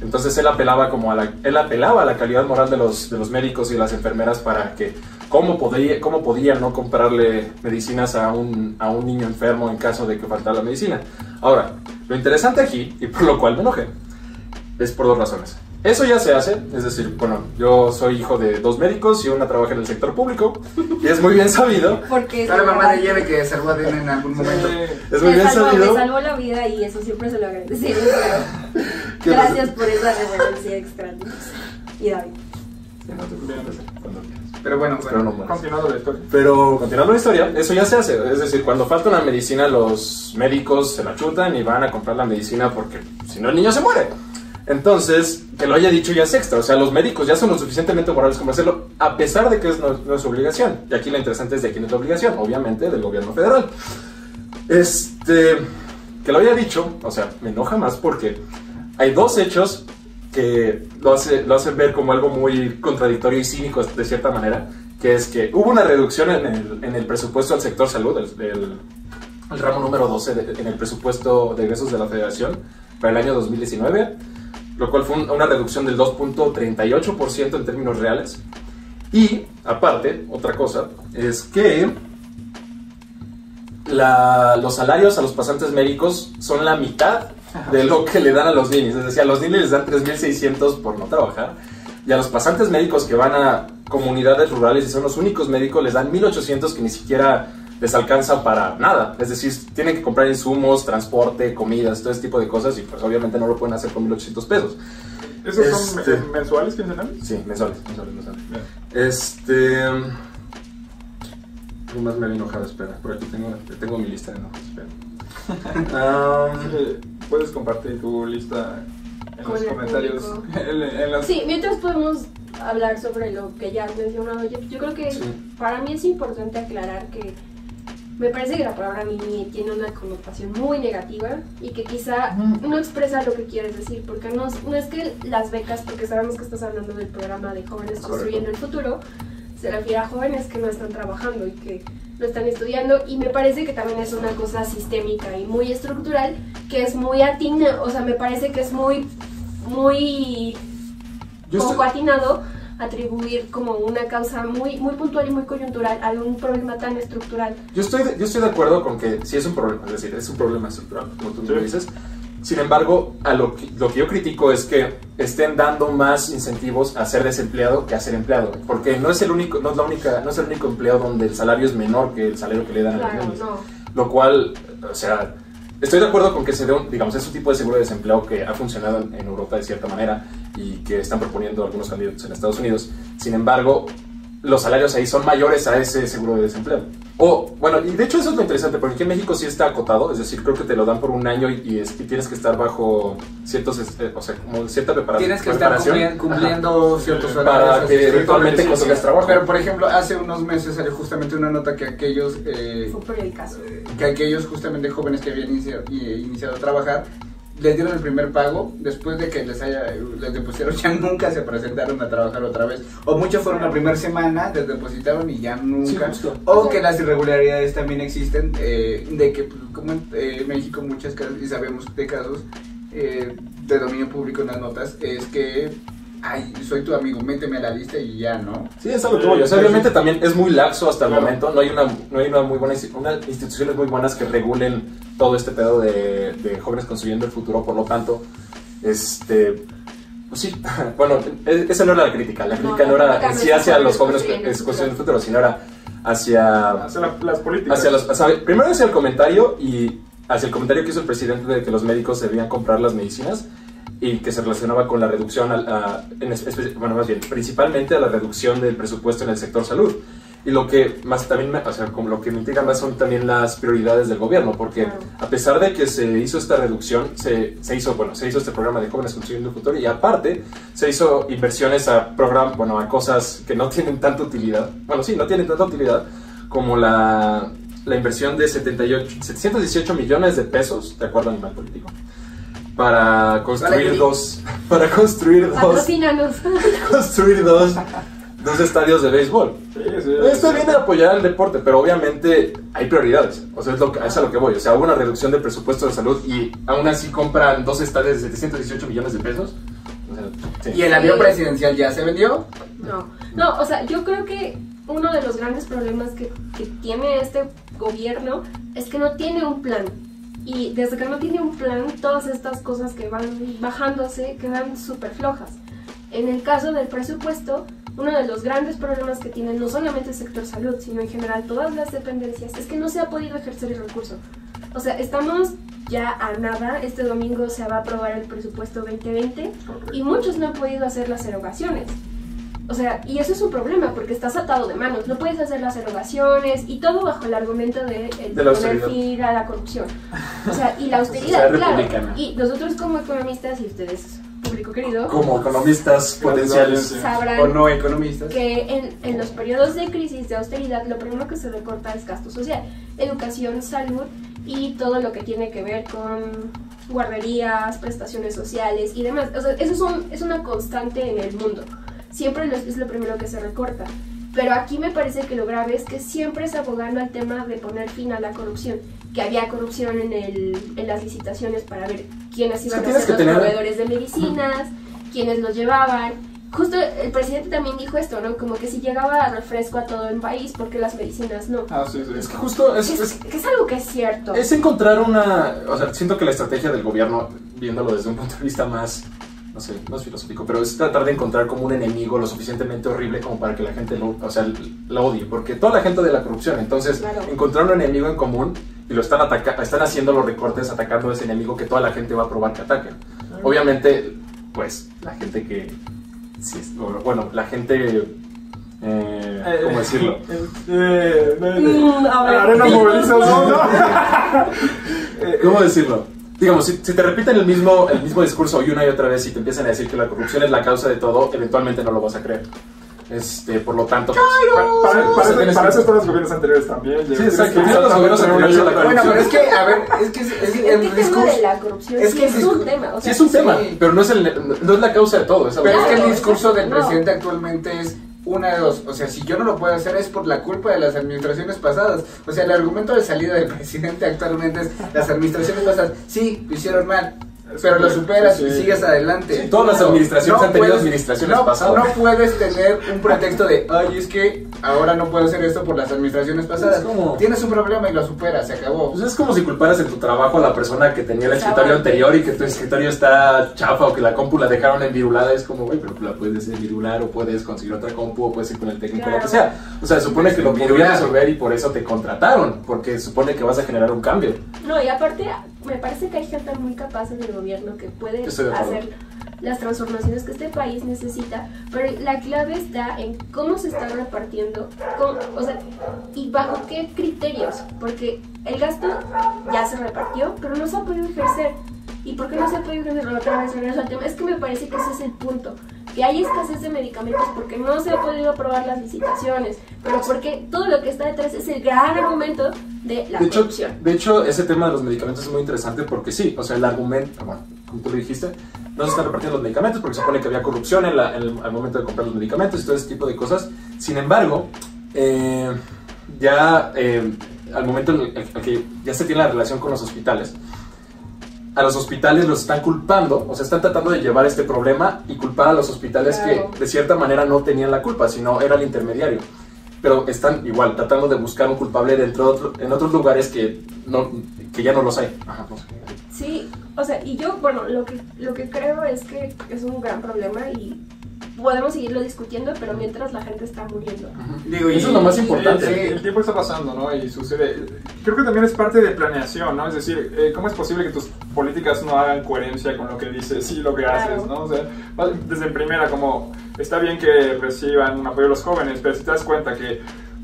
Entonces él apelaba a la calidad moral de los médicos y las enfermeras para que cómo podían no comprarle medicinas a un niño enfermo en caso de que faltara la medicina. Ahora, lo interesante aquí, y por lo cual me enojé, es por dos razones. Eso ya se hace, es decir, bueno, yo soy hijo de 2 médicos y una trabaja en el sector público, y es muy bien sabido. Porque Está la mamá de Yeve que salvó a Dena en algún momento. Es muy bien me sabido. salvó la vida y eso siempre se lo agradeceré. pero ¿Qué Gracias por esa referencia extra. Y David. Ya no te preocupes, cuando quieras. Pero bueno, Espero no bueno. mueras. Continuando la historia. Pero continuando la historia, eso ya se hace. Es decir, cuando falta una medicina, los médicos se la chutan y van a comprar la medicina porque si no el niño se muere. Entonces, que lo haya dicho ya es extra. O sea, los médicos ya son lo suficientemente morales como hacerlo, a pesar de que no es su obligación. Y aquí lo interesante es de quién es la obligación. Obviamente, del gobierno federal. Que lo haya dicho, o sea, me enoja más porque hay 2 hechos que lo hacen ver como algo muy contradictorio y cínico de cierta manera, que es que hubo una reducción en el presupuesto al sector salud, el ramo número 12 en el presupuesto de egresos de la Federación para el año 2019, lo cual fue una reducción del 2.38% en términos reales. Y, aparte, otra cosa, es que los salarios a los pasantes médicos son la mitad de lo que le dan a los niños. Es decir, a los niños les dan 3.600 por no trabajar, y a los pasantes médicos que van a comunidades rurales y son los únicos médicos les dan 1.800 que ni siquiera les alcanza para nada. Es decir, tienen que comprar insumos, transporte, comidas, todo ese tipo de cosas, y pues obviamente no lo pueden hacer con 1.800 pesos. ¿Esos son mensuales, quincenales? Sí, mensuales. Bien. ¿Qué más me había enojado? Espera, por aquí tengo mi lista de enojos, espera. Puedes compartir tu lista en Con los el comentarios. público. en las- Sí, mientras podemos hablar sobre lo que ya has mencionado, yo creo que para mí es importante aclarar que me parece que la palabra Mini tiene una connotación muy negativa y que quizá no expresa lo que quieres decir, porque no es que las becas, porque sabemos que estás hablando del programa de Jóvenes Construyendo el Futuro, se refiere a jóvenes que no están trabajando y que no están estudiando, y me parece que también es una cosa sistémica y muy estructural, que es muy atinado, o sea, me parece que es muy poco atinado atribuir como una causa muy puntual y muy coyuntural a un problema tan estructural. Yo estoy de acuerdo con que sí es un problema, es decir, es un problema estructural, como tú me dices. Sin embargo, lo que yo critico es que estén dando más incentivos a ser desempleado que a ser empleado, porque no es el único empleo donde el salario es menor que el salario que le dan a los niños. Lo cual, o sea, estoy de acuerdo con que se dé es un tipo de seguro de desempleo que ha funcionado en Europa de cierta manera y que están proponiendo algunos candidatos en Estados Unidos. Sin embargo, los salarios ahí son mayores a ese seguro de desempleo. Bueno, y de hecho eso es lo interesante, porque aquí en México sí está acotado, es decir, creo que te lo dan por un año y tienes que estar bajo ciertos, o sea, como cierta preparación. Tienes que estar cumpliendo ciertos horarios para que eventualmente consigas trabajo. Pero, por ejemplo, hace unos meses salió justamente una nota que aquellos... Fue por el caso. Que aquellos justamente jóvenes que habían iniciado a trabajar les dieron el primer pago después de que les depositaron, ya nunca se presentaron a trabajar otra vez, o muchos fueron la primera semana, les depositaron y ya nunca, o que las irregularidades también existen, de que como en México muchas casos, y sabemos de casos de dominio público en las notas, es que soy tu amigo, méteme a la lista y ya, ¿no? Sí, es algo que voy. O sea, obviamente también es muy laxo hasta el momento. No hay una muy buena instituciones muy buenas que regulen todo este pedo de jóvenes construyendo el futuro. Por lo tanto, pues sí, bueno, esa no era la crítica. La crítica no era en sí hacia los jóvenes construyendo el futuro, sino era hacia las políticas. Primero hacia el comentario y hacia el comentario que hizo el presidente de que los médicos debían comprar las medicinas, y que se relacionaba con la reducción, principalmente a la reducción del presupuesto en el sector salud. Y lo que más también, como lo que me intriga más son también las prioridades del gobierno, porque a pesar de que se hizo esta reducción, se hizo este programa de Jóvenes Construyendo el Futuro, y aparte se hizo inversiones a cosas que no tienen tanta utilidad, no tienen tanta utilidad, como la inversión de 718 millones de pesos, de acuerdo a Animal Político, para construir dos estadios de béisbol. Esto viene a apoyar el deporte, pero obviamente hay prioridades. O sea, es a lo que voy. O sea, hubo una reducción del presupuesto de salud y aún así compran dos estadios de 718 millones de pesos. O sea, ¿Y el avión presidencial ya se vendió? No, o sea, yo creo que uno de los grandes problemas que tiene este gobierno es que no tiene un plan. Y desde que no tiene un plan, todas estas cosas que van bajándose quedan súper flojas. En el caso del presupuesto, uno de los grandes problemas que tiene no solamente el sector salud, sino en general todas las dependencias, es que no se ha podido ejercer el recurso. O sea, estamos ya a nada, este domingo se va a aprobar el presupuesto 2020 y muchos no han podido hacer las erogaciones. O sea, y eso es un problema porque estás atado de manos, no puedes hacer las erogaciones y todo bajo el argumento de poner fin a la corrupción. O sea, y la austeridad, claro. Y nosotros como economistas, y ustedes, público querido, como economistas potenciales, sabrán o no economistas, que en los periodos de crisis, de austeridad, lo primero que se recorta es gasto social, educación, salud y todo lo que tiene que ver con guarderías, prestaciones sociales y demás. O sea, eso es una constante en el mundo. Siempre es lo primero que se recorta. Pero aquí me parece que lo grave es que siempre es abogando al tema de poner fin a la corrupción. Que había corrupción en las licitaciones para ver quiénes iban a ser los proveedores de medicinas, quiénes los llevaban. Justo el presidente también dijo esto, ¿no? Como que si llegaba refresco a todo el país, porque las medicinas no. Sí. Es que justo es algo que es cierto. Es encontrar o sea, siento que la estrategia del gobierno, viéndolo desde un punto de vista más filosófico, pero es tratar de encontrar como un enemigo lo suficientemente horrible como para que la gente lo odie, porque toda la gente odia la corrupción. Entonces, encontrar un enemigo en común y lo están haciendo los recortes atacando a ese enemigo que toda la gente va a probar que ataquen. Obviamente, pues, la gente que la gente ¿cómo decirlo? Arena movilización, ¿no? ¿Cómo decirlo? digamos, si te repiten el mismo discurso una y otra vez y te empiezan a decir que la corrupción es la causa de todo, eventualmente no lo vas a creer. Por lo tanto, para eso están los gobiernos anteriores también. Sí, exacto. Los gobiernos anteriores a la Bueno, corrupción. pero es que, a ver, El tema de la corrupción es sí que es el un tema. O Sí, sea, es un tema, sí. pero no es la causa de todo. Pero es que el Claro, discurso del no. presidente actualmente es una de dos. O sea, si yo no lo puedo hacer es por la culpa de las administraciones pasadas. O sea, el argumento de salida del presidente actualmente es las administraciones pasadas. Sí, lo hicieron mal, pero lo superas y sigues adelante. Sí, todas las administraciones han tenido administraciones pasadas. No puedes tener un pretexto de, ay, es que ahora no puedo hacer esto por las administraciones pasadas. Es como- Tienes un problema y lo superas, se acabó. Pues es como si culparas en tu trabajo a la persona que tenía el escritorio anterior y que tu escritorio está chafa o que la compu la dejaron envirulada. Es como, güey, pero la puedes envirular o puedes conseguir otra compu o puedes ir con el técnico, lo que sea. O sea, se supone que lo podrías resolver y por eso te contrataron, porque supone que vas a generar un cambio. No, y aparte, me parece que hay gente muy capaz en el gobierno que puede Estoy de acuerdo. hacer las transformaciones que este país necesita, pero la clave está en cómo se está repartiendo, o sea, y bajo qué criterios, porque el gasto ya se repartió, pero no se ha podido ejercer. ¿Y por qué no se ha podido ejercer? Otra vez regreso al tema. Es que me parece que ese es el punto. Que hay escasez de medicamentos porque no se ha podido aprobar las licitaciones, pero porque todo lo que está detrás es el gran argumento de la corrupción. De hecho, ese tema de los medicamentos es muy interesante porque sí, o sea, el argumento, bueno, como tú lo dijiste, no se están repartiendo los medicamentos porque se supone que había corrupción al momento de comprar los medicamentos y todo ese tipo de cosas. Sin embargo, al momento en el que ya se tiene la relación con los hospitales, a los hospitales los están culpando, o sea, están tratando de llevar este problema y culpar a los hospitales Claro. que de cierta manera no tenían la culpa, sino era el intermediario. Pero están igual tratando de buscar un culpable en otros lugares que ya no los hay. Ajá, no sé. Sí, o sea, y yo, bueno, lo que creo es que es un gran problema y podemos seguirlo discutiendo, pero mientras la gente está muriendo. Digo, Eso es lo más importante. El tiempo está pasando, ¿no? Y sucede. Creo que también es parte de planeación, ¿no? Es decir, ¿cómo es posible que tus políticas no hagan coherencia con lo que dices y lo que haces, ¿no? O sea, desde primera, como está bien que reciban un apoyo los jóvenes, pero si te das cuenta que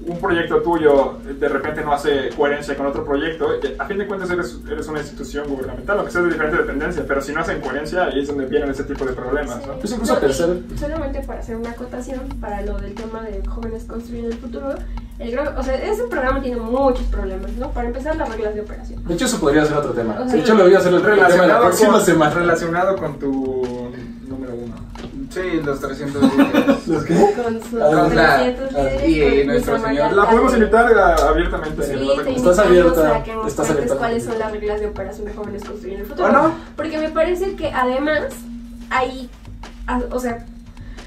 un proyecto tuyo de repente no hace coherencia con otro proyecto, a fin de cuentas eres una institución gubernamental, aunque sea de diferente dependencia, pero si no hacen coherencia, ahí es donde vienen ese tipo de problemas, ¿no? Pues incluso No, tercero. y solamente para hacer una acotación para lo del tema de jóvenes construyendo el futuro, o sea, ese programa tiene muchos problemas, ¿no? Para empezar, las reglas de operación. De hecho, eso podría ser otro tema. O sea, De hecho, lo voy a hacer el tema de la próxima semana. Relacionado con tu número 1. sí, los 300 días. ¿Los qué? Con sus Con la- 300 líderes, y con nuestro Luisa señor. María La podemos Alcalde. invitar abiertamente. Sí, ¿no? te Estás invitamos abierta, a que nos estás cuentes abierta. cuáles son las reglas de operación de jóvenes construyendo el futuro. ¿O no? Porque me parece que además hay, o sea,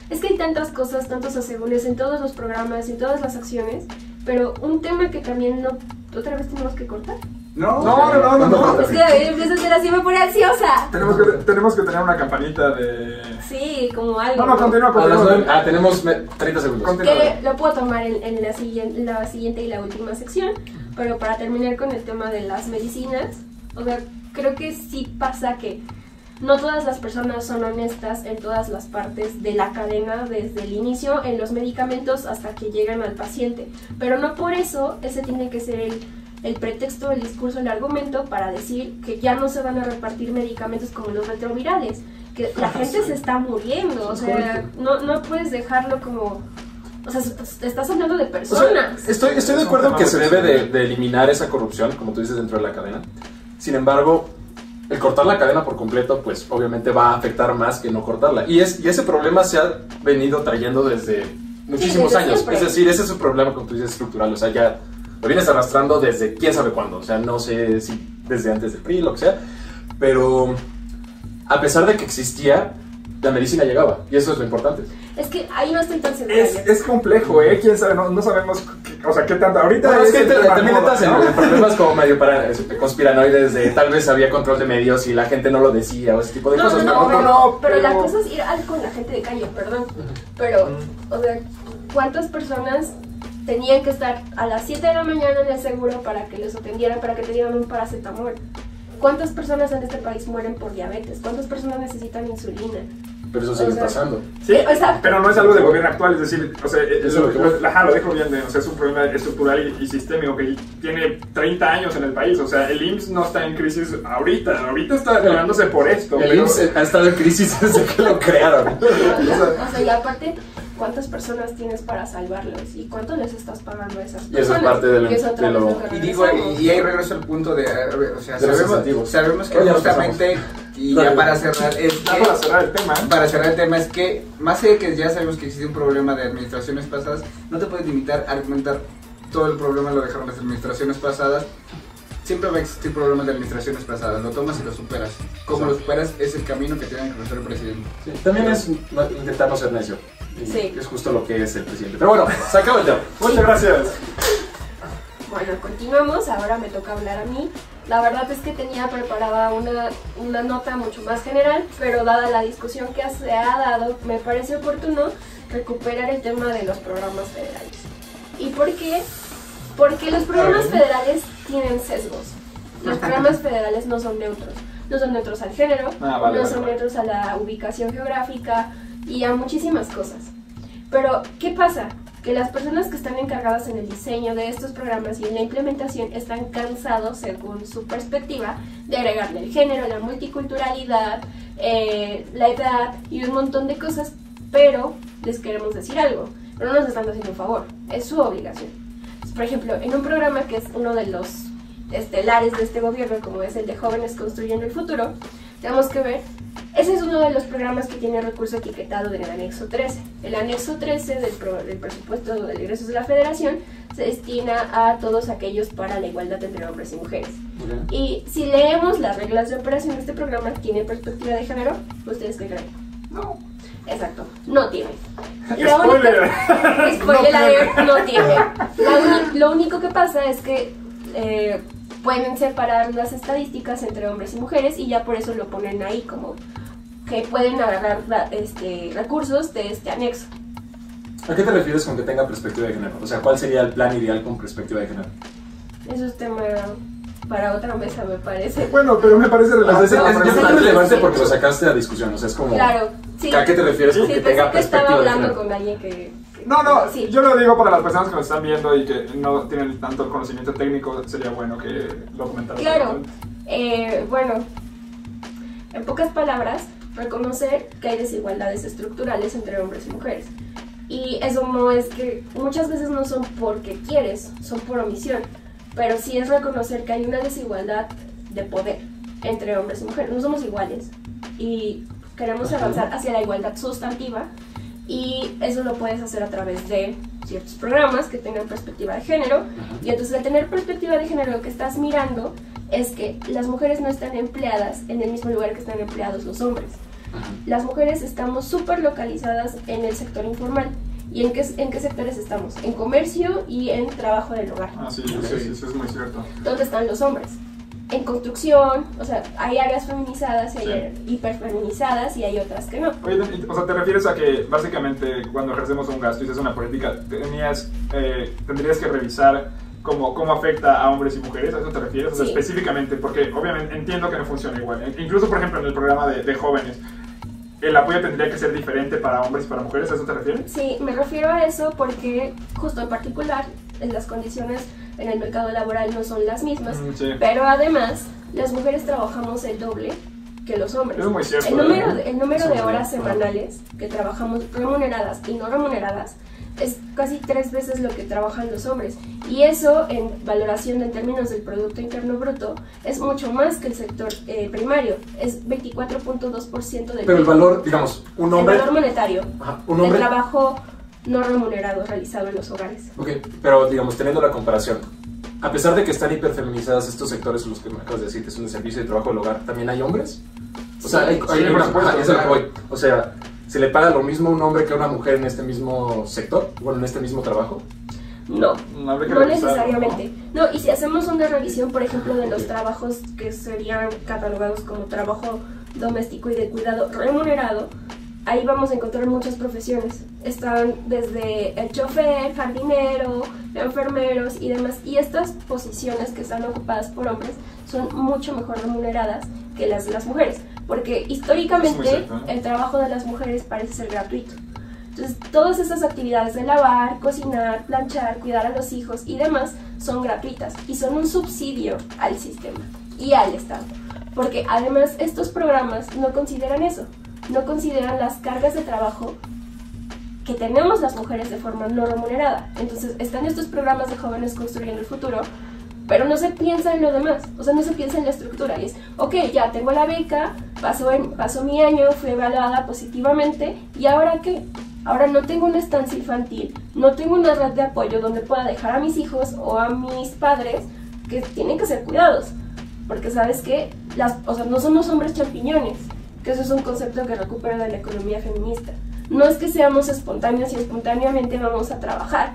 es que hay tantas cosas, tantos asegúnes en todos los programas, en todas las acciones, pero un tema que también no, otra vez tenemos que cortar. No. Es que David empieza a ser así, me pone ansiosa. Tenemos que tener una campanita de... Sí, como algo. No, continúa. A las 9. Tenemos 30 segundos. Continúa. Que lo puedo tomar en la siguiente y la última sección, pero para terminar con el tema de las medicinas, o sea, creo que sí pasa que no todas las personas son honestas en todas las partes de la cadena, desde el inicio, en los medicamentos hasta que llegan al paciente, pero no por eso ese tiene que ser el pretexto, el discurso, el argumento para decir que ya no se van a repartir medicamentos como los retrovirales, que la gente se está muriendo, o sea, no puedes dejarlo como... O sea, te estás hablando de O sea, personas. estoy de acuerdo que se debe de eliminar esa corrupción, como tú dices, dentro de la cadena. Sin embargo, el cortar la cadena por completo, pues obviamente va a afectar más que no cortarla. Y ese problema se ha venido trayendo desde muchísimos desde años. siempre. Es decir, ese es un problema, como tú dices, estructural. O sea, ya lo vienes arrastrando desde quién sabe cuándo. O sea, no sé si desde antes del PRI, lo que sea. Pero a pesar de que existía, la medicina llegaba. Y eso es lo importante. Es que ahí no estoy tan segura. Es complejo, ¿eh? ¿Quién sabe? No sabemos, o sea, qué tanto. Ahorita No, es que el tema también moda, entras ¿no? en problemas como medio conspiranoides de tal vez había control de medios y la gente no lo decía o ese tipo de cosas. Pero la cosa es ir con la gente de calle, perdón. Pero, o sea, ¿cuántas personas tenían que estar a las 7 de la mañana en el seguro para que les atendieran, para que te dieran un paracetamol? ¿Cuántas personas en este país mueren por diabetes? ¿Cuántas personas necesitan insulina? Pero eso sigue O sea, pasando. Sí, Exacto. pero no es algo del gobierno actual, es decir, o sea, Eso es lo que- lo dejo bien, o sea, es un problema estructural y sistémico que tiene 30 años en el país, o sea, el IMSS no está en crisis ahorita está ganándose por esto. El pero- IMSS ha estado en crisis desde que lo crearon. O sea, y aparte, ¿cuántas personas tienes para salvarlos? ¿Y cuánto les estás pagando a esas Y eso es personas? parte de lo- Que es otra de vez lo- que Y digo, regresamos. y ahí regreso al punto de, o sea, De los incentivos. sabemos que Oye, ya justamente, y Dale. ya para cerrar, es Ya que, para cerrar el tema, para cerrar el tema es que, más allá de que ya sabemos que existe un problema de administraciones pasadas, no te puedes limitar a argumentar todo el problema lo dejaron las administraciones pasadas. Siempre va a existir problemas de administraciones pasadas, lo tomas y lo superas. Como lo superas es el camino que tiene que realizar el presidente. Sí, también es intentar no ser necio. Y Sí. es justo lo que es el presidente. Pero bueno, se acaba el tema. muchas gracias. Bueno, continuamos, ahora me toca hablar a mí. La verdad es que tenía preparada una nota mucho más general, pero dada la discusión que se ha dado, me parece oportuno recuperar el tema de los programas federales. ¿Y por qué? Porque los programas federales tienen sesgos. Los programas federales no son neutros. No son neutros al género, no son neutros a la ubicación geográfica y a muchísimas cosas. Pero, ¿qué pasa? Que las personas que están encargadas en el diseño de estos programas y en la implementación están cansados, según su perspectiva, de agregarle el género, la multiculturalidad, la edad y un montón de cosas, pero les queremos decir algo, pero no nos están haciendo un favor, es su obligación. Por ejemplo, en un programa que es uno de los estelares de este gobierno, como es el de Jóvenes Construyendo el Futuro, tenemos que ver, ese es uno de los programas que tiene recurso etiquetado en el anexo 13. El anexo 13 del presupuesto de ingresos de la Federación se destina a todos aquellos para la igualdad entre hombres y mujeres. Ok. Y si leemos las reglas de operación de este programa, ¿tiene perspectiva de género? ¿Ustedes qué creen? No. Exacto, no tiene. Spoiler. Spoiler alert, no tiene. Lo único que pasa es que pueden separar las estadísticas entre hombres y mujeres y ya por eso lo ponen ahí como que pueden agarrar recursos de este anexo. ¿A qué te refieres con que tenga perspectiva de género? O sea, ¿cuál sería el plan ideal con perspectiva de género? Eso es tema para otra mesa, me parece. Bueno, pero me parece relevante. Es relevante sí. porque lo sacaste a discusión, o sea, es como... Claro, sí. ¿A qué te refieres con Sí, que pensé tenga que estaba perspectiva de hablando género? con alguien que No, sí. yo lo digo para las personas que nos están viendo y que no tienen tanto conocimiento técnico, sería bueno que lo comentaran. Claro, bueno, en pocas palabras, reconocer que hay desigualdades estructurales entre hombres y mujeres. Y eso no es que, muchas veces no son porque quieres, son por omisión, pero sí es reconocer que hay una desigualdad de poder entre hombres y mujeres. No somos iguales y queremos avanzar hacia la igualdad sustantiva y eso lo puedes hacer a través de ciertos programas que tengan perspectiva de género. Y entonces al tener perspectiva de género lo que estás mirando es que las mujeres no están empleadas en el mismo lugar que están empleados los hombres. Las mujeres estamos súper localizadas en el sector informal. ¿Y en qué sectores estamos? En comercio y en trabajo del hogar. Ah, sí, eso es muy cierto. ¿Dónde están los hombres? En construcción, o sea, hay áreas feminizadas y hay hiperfeminizadas y hay otras que no. Oye, o sea, ¿te refieres a que básicamente cuando ejercemos un gasto y haces una política, tendrías que revisar cómo afecta a hombres y mujeres? ¿A eso te refieres? O sea, Sí. específicamente, porque obviamente entiendo que no funciona igual. Incluso, por ejemplo, en el programa de jóvenes, el apoyo tendría que ser diferente para hombres y para mujeres, ¿a eso te refieres? Sí, me refiero a eso porque justo en particular las condiciones en el mercado laboral no son las mismas, Sí. pero además las mujeres trabajamos el doble que los hombres. Eso es muy cierto. El número Eso de es horas verdad. semanales que trabajamos remuneradas y no remuneradas es casi 3 veces lo que trabajan los hombres. Y eso, en valoración en términos del Producto Interno Bruto, es mucho más que el sector primario. Es 24.2% del Pero el PIB. valor, digamos, un El hombre... valor monetario Ajá, un del hombre... trabajo no remunerado realizado en los hogares. Ok, pero digamos, teniendo la comparación, a pesar de que están hiperfeminizados estos sectores, los que me acabas de decir, que son de servicio y trabajo del hogar, ¿también hay hombres? O sea, Sí. hay Sí, bueno, por supuesto, ajá, eso es lo que claro. voy. O sea, ¿se le paga lo mismo a un hombre que a una mujer en este mismo sector? Bueno, en este mismo trabajo. No, Habría que no revisarlo, necesariamente. No, y si hacemos una revisión, por ejemplo, de los trabajos que serían catalogados como trabajo doméstico y de cuidado remunerado, ahí vamos a encontrar muchas profesiones. Están desde el chofer, jardinero, enfermeros y demás. Y estas posiciones que están ocupadas por hombres son mucho mejor remuneradas que las de las mujeres, porque históricamente cierto, ¿eh? el trabajo de las mujeres parece ser gratuito. Entonces, todas esas actividades de lavar, cocinar, planchar, cuidar a los hijos y demás son gratuitas y son un subsidio al sistema y al Estado. Porque además estos programas no consideran eso, no consideran las cargas de trabajo que tenemos las mujeres de forma no remunerada. Entonces, están estos programas de jóvenes construyendo el futuro, pero no se piensa en lo demás, o sea, no se piensa en la estructura. Y es, ok, ya tengo la beca, pasó mi año, fui evaluada positivamente, ¿y ahora qué? Ahora no tengo una estancia infantil, no tengo una red de apoyo donde pueda dejar a mis hijos o a mis padres que tienen que ser cuidados. Porque sabes que no somos hombres champiñones, que eso es un concepto que recupera de la economía feminista. No es que seamos espontáneos y espontáneamente vamos a trabajar.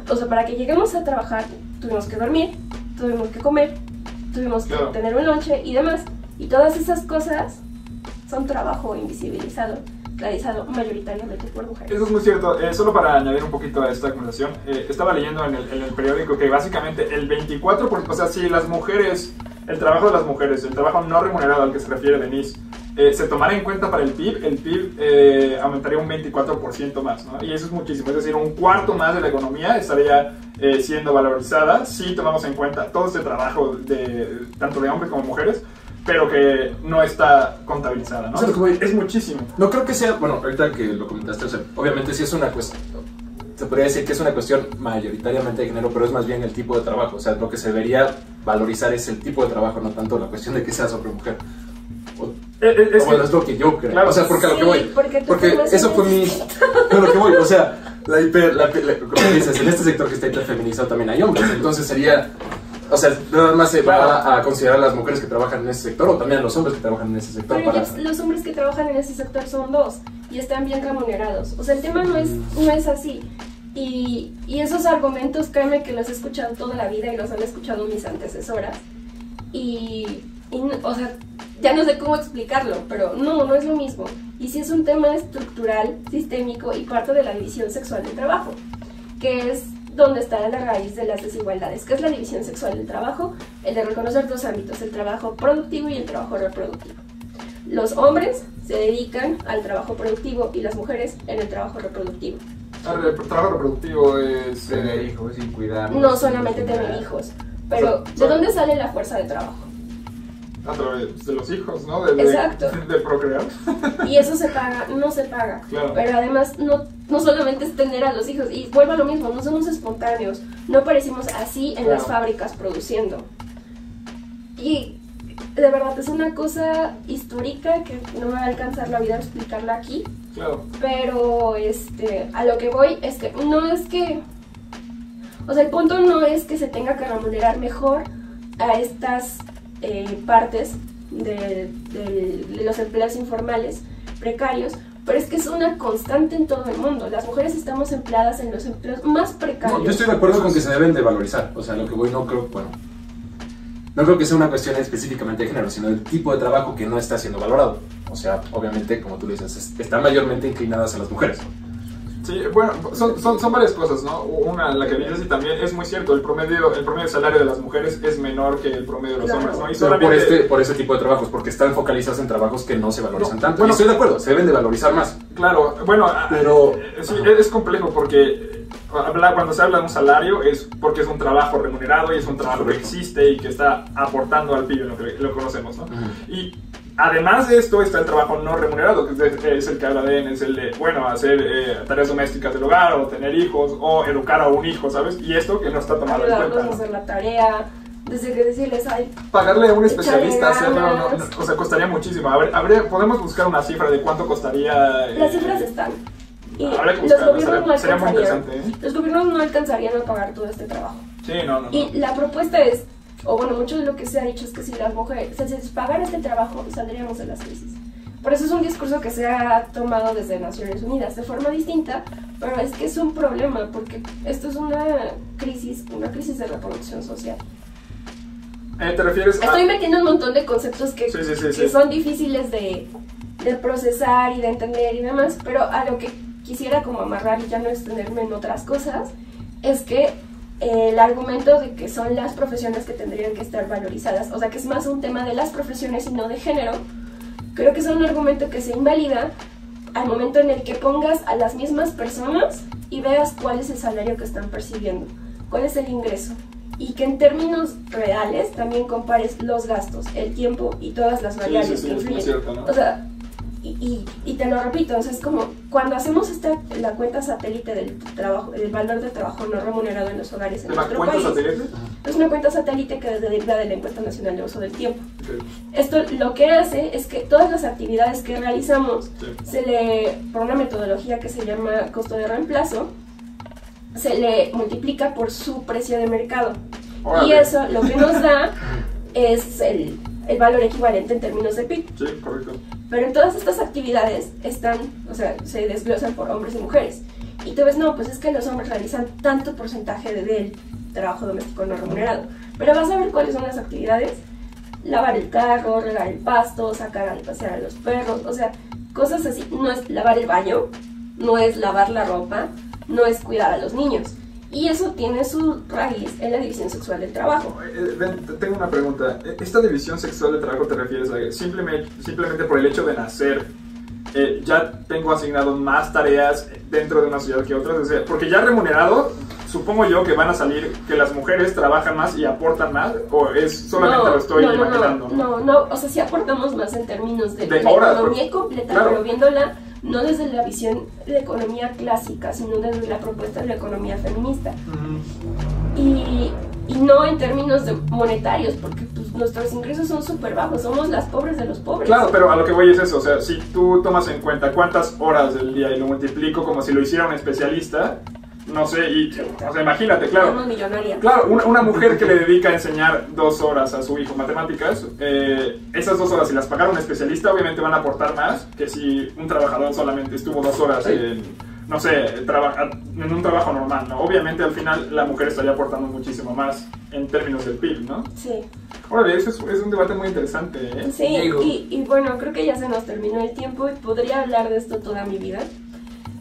O sea, para que lleguemos a trabajar tuvimos que dormir, tuvimos que comer, tuvimos que tener un lonche y demás. Y todas esas cosas son trabajo invisibilizado, realizado mayoritariamente por mujeres. Eso es muy cierto. Solo para añadir un poquito a esta conversación, estaba leyendo en el periódico que básicamente el 24%, o sea, si las mujeres, el trabajo de las mujeres, el trabajo no remunerado al que se refiere Denise, se tomara en cuenta para el PIB aumentaría un 24% más, ¿no? Y eso es muchísimo, es decir, un cuarto más de la economía estaría siendo valorizada si tomamos en cuenta todo este trabajo tanto de hombres como mujeres, pero que no está contabilizada, ¿no? O sea, es muchísimo. No creo que sea, bueno, ahorita que lo comentaste, o sea, obviamente sí es una cuestión, se podría decir que es una cuestión mayoritariamente de género, pero es más bien el tipo de trabajo. O sea, lo que se debería valorizar es el tipo de trabajo, no tanto la cuestión de que seas hombre o mujer. Bueno, es lo que yo creo. Claro, o sea, porque a lo que voy. Porque eso fue mi. A lo que voy. O sea, como dices, en este sector que está hiperfeminizado también hay hombres. Entonces sería. O sea, nada más se va a considerar a las mujeres que trabajan en ese sector o también a los hombres que trabajan en ese sector. Pero los hombres que trabajan en ese sector son dos y están bien remunerados. O sea, el tema no es así. Y esos argumentos, créeme que los he escuchado toda la vida y los han escuchado mis antecesoras. O sea, ya no sé cómo explicarlo, pero no es lo mismo. Y sí es un tema estructural, sistémico y parte de la división sexual del trabajo, que es donde está la raíz de las desigualdades, que es la división sexual del trabajo, el de reconocer dos ámbitos, el trabajo productivo y el trabajo reproductivo. Los hombres se dedican al trabajo productivo y las mujeres en el trabajo reproductivo. El trabajo reproductivo es tener hijos y cuidarlos. No solamente tener hijos, pero ¿de dónde sale la fuerza de trabajo? A través de los hijos, ¿no? Exacto. De procrear. Y eso se paga, no se paga. Claro. Pero además no solamente es tener a los hijos, y vuelvo a lo mismo, no somos espontáneos, no aparecimos así en las fábricas produciendo. Y de verdad es una cosa histórica que no me va a alcanzar la vida a explicarla aquí. Claro. Pero a lo que voy es que no es que, o sea, el punto no es que se tenga que remunerar mejor a estas partes de los empleos informales, precarios, pero es que es una constante en todo el mundo. Las mujeres estamos empleadas en los empleos más precarios. No, yo estoy de acuerdo con que se deben de valorizar. O sea, lo que voy, no creo que sea una cuestión específicamente de género, sino del tipo de trabajo que no está siendo valorado. O sea, obviamente, como tú dices, están mayormente inclinadas a las mujeres. Sí, bueno, son varias cosas, ¿no? Una, la que dices, y también es muy cierto, el promedio de salario de las mujeres es menor que el promedio de los hombres, ¿no? Y solamente... por ese tipo de trabajos, porque están focalizados en trabajos que no se valorizan tanto. Bueno, y estoy de acuerdo, se deben de valorizar más. Claro, bueno, pero sí, es complejo porque cuando se habla de un salario es porque es un trabajo remunerado y es un trabajo que existe y que está aportando al PIB, lo conocemos, ¿no? Y además de esto está el trabajo no remunerado, que es el que habla de es el de, bueno, hacer tareas domésticas del hogar o tener hijos o educar a un hijo, ¿sabes? Y esto que no está tomado en cuenta, ¿no? Hacer la tarea, desde que decirles, ay, pagarle a un especialista hacerlo, o sea, costaría muchísimo. Podemos buscar una cifra de cuánto costaría. Las cifras están. Y los gobiernos no alcanzarían. Los gobiernos no alcanzarían a pagar todo este trabajo. Sí, no. Y la propuesta es, o bueno, mucho de lo que se ha dicho es que si las mujeres, si se pagara este trabajo, saldríamos de las crisis. Por eso es un discurso que se ha tomado desde Naciones Unidas de forma distinta, pero es que es un problema, porque esto es una crisis de reproducción social. ¿Te refieres a...? Estoy metiendo un montón de conceptos que son difíciles de procesar y de entender y demás, pero a lo que quisiera como amarrar y ya no extenderme en otras cosas, es que el argumento de que son las profesiones que tendrían que estar valorizadas, o sea que es más un tema de las profesiones y no de género, creo que es un argumento que se invalida al momento en el que pongas a las mismas personas y veas cuál es el salario que están percibiendo, cuál es el ingreso, y que en términos reales también compares los gastos, el tiempo y todas las variables que influyen. Cierto, ¿no? O sea, y te lo repito, o sea, es como cuando hacemos la cuenta satélite del trabajo, el valor del trabajo no remunerado en los hogares en nuestro ¿Cuenta país. satélite? Es una cuenta satélite que es derivada de la encuesta nacional de uso del tiempo. Okay. Esto lo que hace es que todas las actividades que realizamos, Sí. se le, por una metodología que se llama costo de reemplazo, se le multiplica por su precio de mercado. Órale. Y eso lo que nos da es el valor equivalente en términos de PIB. Sí, correcto. Pero en todas estas actividades están, o sea, se desglosan por hombres y mujeres. Y tú ves, no, pues es que los hombres realizan tanto porcentaje del trabajo doméstico no remunerado. Pero vas a ver cuáles son las actividades: lavar el carro, regar el pasto, sacar a pasear a los perros, o sea, cosas así. No es lavar el baño, no es lavar la ropa, no es cuidar a los niños. Y eso tiene su raíz en la división sexual del trabajo. Tengo una pregunta. ¿Esta división sexual de trabajo te refieres a que simplemente por el hecho de nacer ya tengo asignado más tareas dentro de una sociedad que otras? O sea, porque ya remunerado, supongo yo que van a salir que las mujeres trabajan más y aportan más, o es solamente lo estoy imaginando. No, o sea, sí aportamos más en términos de la horas, economía completa, claro. Pero viéndola no desde la visión de economía clásica, sino desde la propuesta de la economía feminista. Y no en términos monetarios, porque pues, nuestros ingresos son súper bajos, somos las pobres de los pobres. Claro, pero a lo que voy es eso, o sea, si tú tomas en cuenta cuántas horas del día y lo multiplico como si lo hiciera un especialista, no sé, o sea, imagínate, claro. Somos millonarias. Claro, una mujer que le dedica a enseñar 2 horas a su hijo matemáticas, esas 2 horas, si las pagara un especialista, obviamente van a aportar más que si un trabajador solamente estuvo 2 horas en, no sé, en un trabajo normal, ¿no? Obviamente al final la mujer estaría aportando muchísimo más en términos del PIB, ¿no? Sí. Órale, eso es un debate muy interesante, ¿eh? Sí, Digo. y bueno, creo que ya se nos terminó el tiempo y podría hablar de esto toda mi vida.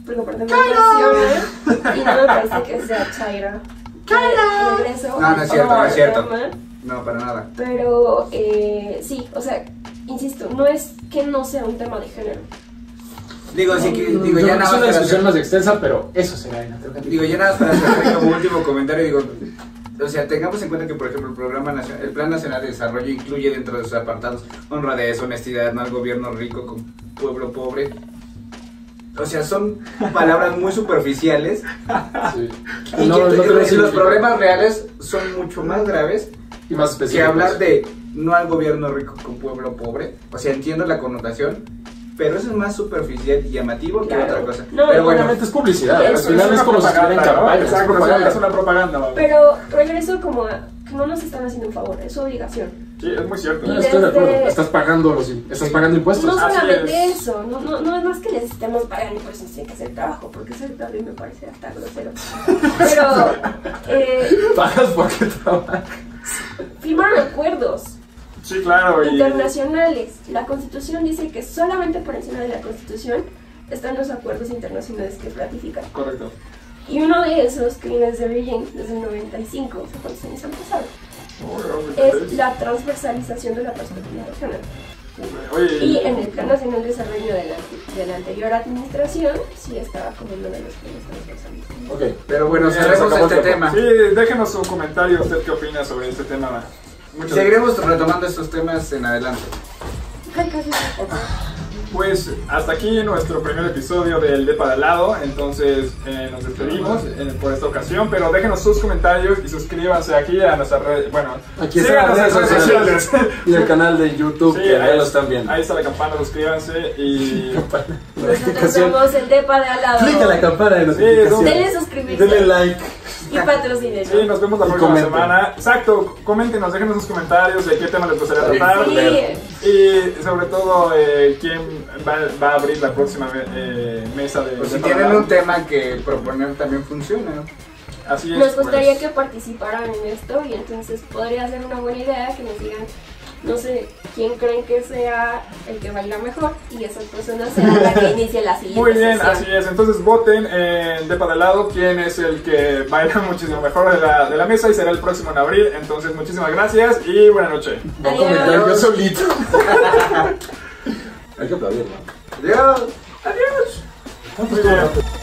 Porque aparte me apasiona y no me parece que sea chaira. Regreso. No, no es cierto, no es al cierto. tema, No, para nada. pero sí, o sea, insisto, no es que no sea un tema de género. Digo, sí que, digo, Yo ya creo que nada es más una para discusión hacer, más extensa, pero eso será en otro capítulo. digo, ya nada más para hacer como último comentario, digo, o sea, tengamos en cuenta que, por ejemplo, el Plan Nacional de Desarrollo incluye dentro de sus apartados honradez, honestidad, no al gobierno rico con pueblo pobre. O sea, son palabras muy superficiales Sí. y No, que no te lo los significa. problemas reales son mucho más graves Y más que específicos. hablar de no al gobierno rico con pueblo pobre. O sea, entiendo la connotación, pero eso es más superficial y llamativo que Claro. otra cosa. No, pero bueno, Obviamente es publicidad, Eso al final es como si estuviera en ¿no? campaña. Exacto, es propaganda. es una propaganda. ¿no? Pero regreso como a que no nos están haciendo un favor, es su obligación. Sí, es muy cierto. No, estoy de acuerdo. desde- Estás pagando impuestos. No Así solamente es. eso, no es más que les estemos pagando y por eso tienen que hacer trabajo, porque eso también me parece hasta grosero. Pero Pagas porque trabajas. firmaron acuerdos Sí, claro. internacionales. La Constitución dice que solamente por encima de la Constitución están los acuerdos internacionales que ratifican. Correcto. Y uno de esos, que viene desde Beijing, desde el 95, o sea, ¿cuántos años han pasado? Es la transversalización de la perspectiva de género. Oye, Y en el Plan Nacional de Desarrollo de la anterior administración, sí estaba como uno de los planes transversales. Ok. pero bueno, Ya, cerremos se acabó este el tiempo. tema. sí, déjenos un comentario. ¿Usted qué opina sobre este tema? Muchas Seguiremos retomando estos temas en adelante. Ay, casi. Pues hasta aquí nuestro primer episodio del Depa de al lado. Entonces nos despedimos por esta ocasión. Pero déjenos sus comentarios y suscríbanse aquí a nuestras redes. Bueno, Aquí están síganos las en redes redes sociales. sociales. Y el canal de YouTube, Sí, que ya ahí lo están viendo. Ahí está la campana, suscríbanse y. Nosotros somos el Depa de al lado. Clica la campana de notificación. Denle suscribirse. Denle like. Y patrocinen. Sí, nos vemos la Y próxima comenten. semana. Exacto, coméntenos, déjenos sus comentarios de qué tema les gustaría Sí. tratar. Sí. Y sobre todo, quién va a abrir la próxima mesa de. Pues de si tienen Panorama. un tema que proponer también funciona, ¿no? Así es. Nos gustaría pues. que participaran en esto y entonces podría ser una buena idea que nos digan no sé, quién creen que sea el que baila mejor y esa persona será la que inicie la siguiente Muy bien, sesión. así es. Entonces voten en Depa de Lado quién es el que baila muchísimo mejor de la mesa y será el próximo en abril. Entonces, muchísimas gracias y buena noche. Voy a comentar yo solito. Hay que aplaudir, ¿no? Adiós. Muy bien.